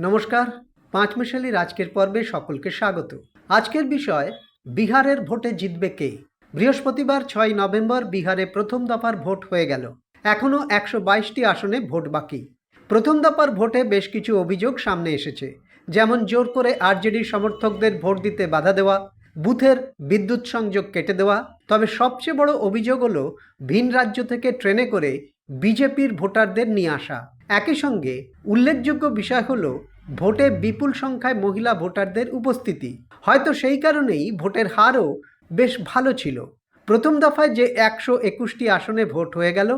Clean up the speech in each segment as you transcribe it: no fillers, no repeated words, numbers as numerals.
নমস্কার, পাঁচমিশালির আজকের পর্বে সকলকে স্বাগত। আজকের বিষয় বিহারের ভোটে জিতবে কে। বৃহস্পতিবার 6 নভেম্বর বিহারে প্রথম দফার ভোট হয়ে গেল। এখনও 122টি আসনে ভোট বাকি। প্রথম দফার ভোটে বেশ কিছু অভিযোগ সামনে এসেছে, যেমন জোর করে আরজেডি সমর্থকদের ভোট দিতে বাধা দেওয়া, বুথের বিদ্যুৎ সংযোগ কেটে দেওয়া। তবে সবচেয়ে বড় অভিযোগ হলো ভিন রাজ্য থেকে ট্রেনে করে বিজেপির ভোটারদের নিয়ে আসা। একই সঙ্গে উল্লেখযোগ্য বিষয় হলো ভোটে বিপুল সংখ্যায় মহিলা ভোটারদের উপস্থিতি। হয়তো সেই কারণেই ভোটের হারও বেশ ভালো ছিল। প্রথম দফায় যে 121টি আসনে ভোট হয়ে গেল,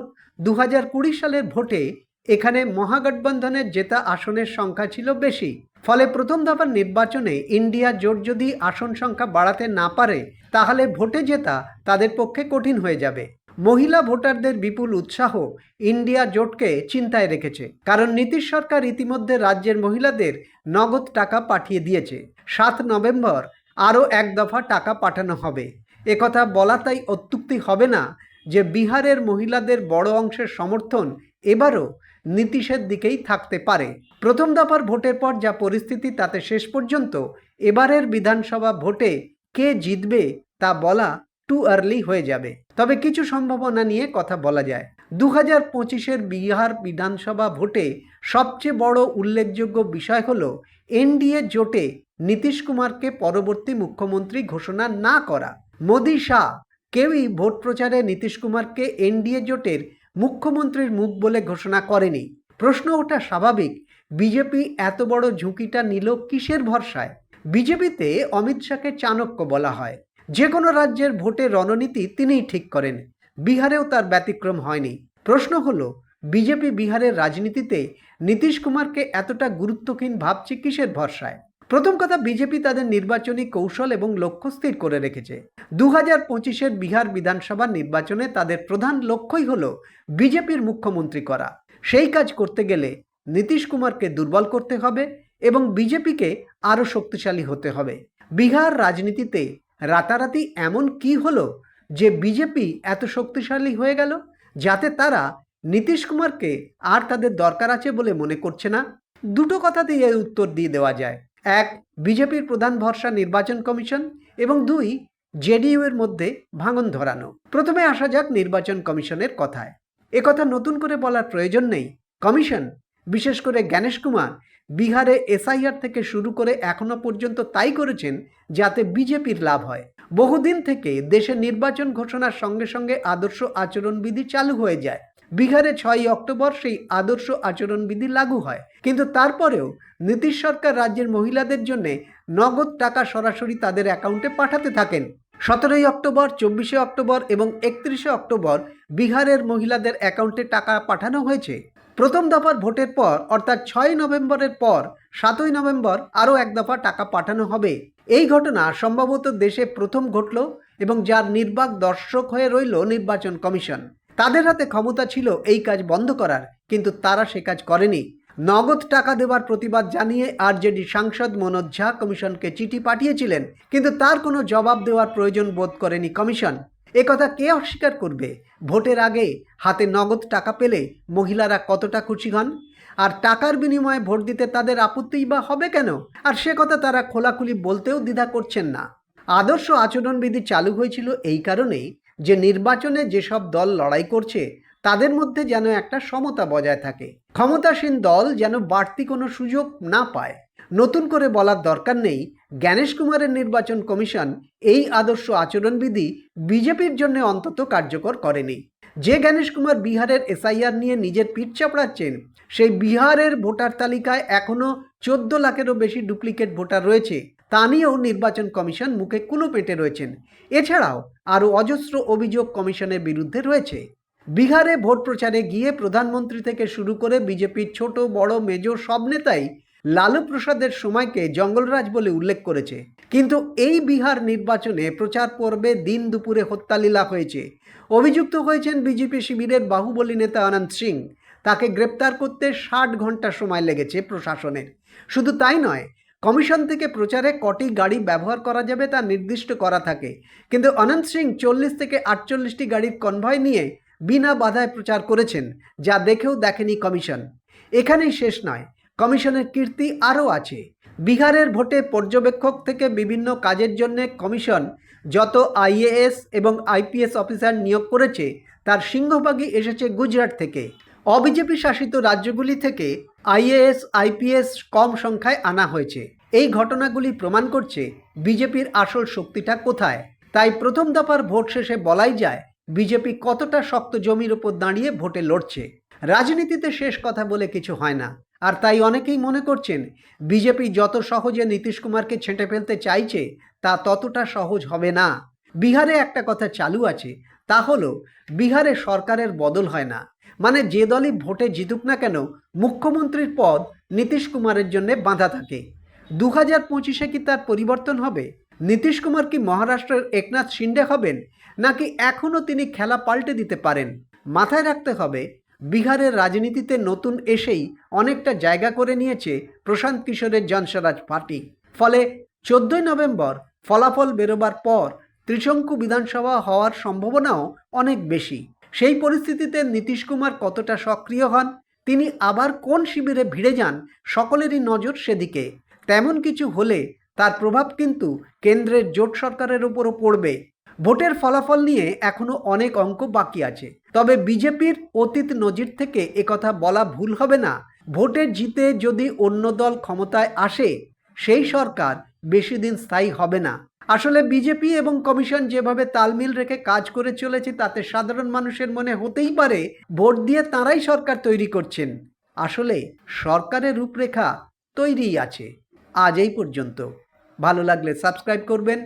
2020 সালের ভোটে এখানে মহাগঠবন্ধনের জেতা আসনের সংখ্যা ছিল বেশি। ফলে প্রথম দফার নির্বাচনে ইন্ডিয়া জোট যদি আসন সংখ্যা বাড়াতে না পারে, তাহলে ভোটে জেতা তাদের পক্ষে কঠিন হয়ে যাবে। মহিলা ভোটারদের বিপুল উৎসাহ ইন্ডিয়া জোটকে চিন্তায় রেখেছে, কারণ নীতিশ সরকার ইতিমধ্যে রাজ্যের মহিলাদের নগদ টাকা পাঠিয়ে দিয়েছে। 7 নভেম্বর আরও এক দফা টাকা পাঠানো হবে। একথা বলা তাই অত্যুক্তি হবে না যে বিহারের মহিলাদের বড় অংশের সমর্থন এবারও নীতিশের দিকেই থাকতে পারে। প্রথম দফার ভোটের পর যা পরিস্থিতি, তাতে শেষ পর্যন্ত এবারের বিধানসভা ভোটে কে জিতবে তা বলা টু আর্লি হয়ে যাবে। তবে কিছু সম্ভাবনা নিয়ে কথা বলা যায়। 2025-এর বিহার বিধানসভা ভোটে সবচেয়ে বড় উল্লেখযোগ্য বিষয় হলো এনডিএ জোটে নীতিশ কুমারকে পরবর্তী মুখ্যমন্ত্রী ঘোষণা না করা। মোদি শাহ কেউই ভোট প্রচারে নীতিশ কুমারকে এনডিএ জোটের মুখ্যমন্ত্রীর মুখ বলে ঘোষণা করেনি। প্রশ্ন ওঠা স্বাভাবিক, বিজেপি এত বড় ঝুঁকিটা নিল কিসের ভরসায়? বিজেপিতে অমিত শাহকে চাণক্য বলা হয়। যে কোনো রাজ্যের ভোটের রণনীতি তিনিই ঠিক করেন। বিহারেও তার ব্যতিক্রম হয়নি। প্রশ্ন হলো, বিজেপি বিহারের রাজনীতিতে নীতিশ কুমারকে এতটা গুরুত্বহীন ভাবছে কিসের ভরসায়? প্রথম কথা, বিজেপি তাদের নির্বাচনী কৌশল এবং লক্ষ্য স্থির করে রেখেছে। 2025-এর বিহার বিধানসভা নির্বাচনে তাদের প্রধান লক্ষ্যই হলো বিজেপির মুখ্যমন্ত্রী করা। সেই কাজ করতে গেলে নীতিশ কুমারকে দুর্বল করতে হবে এবং বিজেপিকে আরও শক্তিশালী হতে হবে। বিহার রাজনীতিতে রাতারাতি এমন কি হলো যে বিজেপি এত শক্তিশালী হয়ে গেল, যাতে তারা নীতিশ কুমারকে আর তাদের দরকার আছে বলে মনে করছে না? দুটো কথাতেই এর উত্তর দিয়ে দেওয়া যায়। 1, বিজেপির প্রধান ভরসা নির্বাচন কমিশন, এবং 2, জেডিইউ এর মধ্যে ভাঙন ধরানো। প্রথমে আসা যাক নির্বাচন কমিশনের কথায়। একথা নতুন করে বলার প্রয়োজন নেই। কমিশন, বিশেষ করে জ্ঞানেশ কুমার, বিহারে এসআইআর থেকে শুরু করে এখনো পর্যন্ত তাই করেছেন যাতে বিজেপির লাভ হয়। বহুদিন থেকে দেশে নির্বাচন ঘোষণার সঙ্গে সঙ্গে আদর্শ আচরণবিধি চালু হয়ে যায়। বিহারে 6 অক্টোবর সেই আদর্শ আচরণবিধি লাগু হয়, কিন্তু তারপরেও নীতিশ সরকার রাজ্যের মহিলাদের জন্য নগদ টাকা সরাসরি তাদের অ্যাকাউন্টে পাঠাতে থাকেন। 17 অক্টোবর, 24 অক্টোবর এবং 31 অক্টোবর বিহারের মহিলাদের অ্যাকাউন্টে টাকা পাঠানো হয়েছে। প্রথম দফার ভোটের পর অর্থাৎ 6 নভেম্বরের পর 7 নভেম্বর আরও এক দফা টাকা পাঠানো হবে। এই ঘটনা সম্ভবত দেশে প্রথম ঘটল এবং যার নির্বাক দর্শক হয়ে রইল নির্বাচন কমিশন। তাদের হাতে ক্ষমতা ছিল এই কাজ বন্ধ করার, কিন্তু তারা সে কাজ করেনি। নগদ টাকা দেওয়ার প্রতিবাদ জানিয়ে আরজেডি সাংসদ মনোজ ঝা কমিশনকে চিঠি পাঠিয়েছিলেন, কিন্তু তার কোনো জবাব দেওয়ার প্রয়োজন বোধ করেনি কমিশন। একথা কে অস্বীকার করবে? ভোটের আগে হাতে নগদ টাকা পেলে মহিলারা কতটা খুশি হন, আর টাকার বিনিময়ে ভোট দিতে তাদের আপত্তিই বা হবে কেন? আর সে কথা তারা খোলাখুলি বলতেও দ্বিধা করছেন না। আদর্শ আচরণবিধি চালু হয়েছিল এই কারণেই যে নির্বাচনে যেসব দল লড়াই করছে তাদের মধ্যে যেন একটা সমতা বজায় থাকে, ক্ষমতাসীন দল যেন বাড়তি কোনো সুযোগ না পায়। নতুন করে বলার দরকার নেই, জ্ঞানেশ কুমারের নির্বাচন কমিশন এই আদর্শ আচরণবিধি বিজেপির জন্য অন্তত কার্যকর করেনি। যে জ্ঞানেশ কুমার বিহারের এসআইআর নিয়ে নিজের পিঠ চাপড়াচ্ছেন, সেই বিহারের ভোটার তালিকায় এখনও 14 লাখেরও বেশি ডুপ্লিকেট ভোটার রয়েছে। তা নিয়েও নির্বাচন কমিশন মুখে কুলো পেটে রয়েছেন। এছাড়াও আরও অজস্র অভিযোগ কমিশনের বিরুদ্ধে রয়েছে। বিহারে ভোট প্রচারে গিয়ে প্রধানমন্ত্রী থেকে শুরু করে বিজেপির ছোট বড় মেজর সব নেতাই লালু প্রসাদের সময়কে জঙ্গলরাজ বলে উল্লেখ করেছে। কিন্তু এই বিহার নির্বাচনে প্রচার পর্বে দিন দুপুরে হত্যালীলা হয়েছে। অভিযুক্ত হয়েছেন বিজেপি শিবিরের বাহুবলী নেতা অনন্ত সিং। তাকে গ্রেপ্তার করতে 60 ঘন্টা সময় লেগেছে প্রশাসনের। শুধু তাই নয়, কমিশন থেকে প্রচারে কটি গাড়ি ব্যবহার করা যাবে তা নির্দিষ্ট করা থাকে, কিন্তু অনন্ত সিং 40 থেকে 48টি গাড়ির কনভয় নিয়ে বিনা বাধায় প্রচার করেছেন, যা দেখেও দেখেনি কমিশন। এখানেই শেষ নয়, কমিশনের কীর্তি আরও আছে। বিহারের ভোটে পর্যবেক্ষক থেকে বিভিন্ন কাজের জন্য কমিশন যত আইএএস এবং আইপিএস অফিসার নিয়োগ করেছে তার সিংহভাগই এসেছে গুজরাট থেকে। অবিজেপি শাসিত রাজ্যগুলি থেকে আইএএস আইপিএস কম সংখ্যায় আনা হয়েছে। এই ঘটনাগুলি প্রমাণ করছে বিজেপির আসল শক্তিটা কোথায়। তাই প্রথম দফার ভোট শেষে বলাই যায় বিজেপি কতটা শক্ত জমির উপর দাঁড়িয়ে ভোটে লড়ছে। রাজনীতিতে শেষ কথা বলে কিছু হয় না, আর তাই অনেকেই মনে করছেন বিজেপি যত সহজে নীতিশ কুমারকে ছেঁটে ফেলতে চাইছে তা ততটা সহজ হবে না। বিহারে একটা কথা চালু আছে, তা হলো বিহারে সরকারের বদল হয় না, মানে যে দলই ভোটে জিতুক না কেন মুখ্যমন্ত্রীর পদ নীতিশ কুমারের জন্য বাঁধা থাকে। 2025-এ কি তার পরিবর্তন হবে? নীতিশ কুমার কি মহারাষ্ট্রের একনাথ শিন্ডে হবেন, নাকি এখনও তিনি খেলা পাল্টে দিতে পারেন? মাথায় রাখতে হবে বিহারের রাজনীতিতে নতুন এসেই অনেকটা জায়গা করে নিয়েছে প্রশান্ত কিশোরের জনস্বরাজ পার্টি। ফলে 14ই নভেম্বর ফলাফল বেরোবার পর ত্রিশঙ্কু বিধানসভা হওয়ার সম্ভাবনাও অনেক বেশি। সেই পরিস্থিতিতে নীতিশ কুমার কতটা সক্রিয় হন, তিনি আবার কোন শিবিরে ভিড়ে যান, সকলেরই নজর সেদিকে। তেমন কিছু হলে তার প্রভাব কিন্তু কেন্দ্রের জোট সরকারের উপরও পড়বে। ভোটের ফলাফল নিয়ে এখনো অনেক অঙ্ক বাকি আছে, তবে বিজেপির অতীত নজির থেকে একথা বলা ভুল হবে না, ভোটে জিতে যদি অন্য দল ক্ষমতায় আসে সেই সরকার বেশি দিন স্থায়ী হবে না। আসলে বিজেপি এবং কমিশন যেভাবে তালমিল রেখে কাজ করে চলেছে তাতে সাধারণ মানুষের মনে হতেই পারে ভোট দিয়ে তাঁরাই সরকার তৈরি করছেন। আসলে সরকারের রূপরেখা তৈরিই আছে। আজ এই পর্যন্ত। ভালো লাগলে সাবস্ক্রাইব করবেন,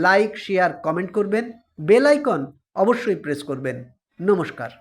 লাইক শেয়ার কমেন্ট করবেন, বেল আইকন অবশ্যই প্রেস করবেন। নমস্কার।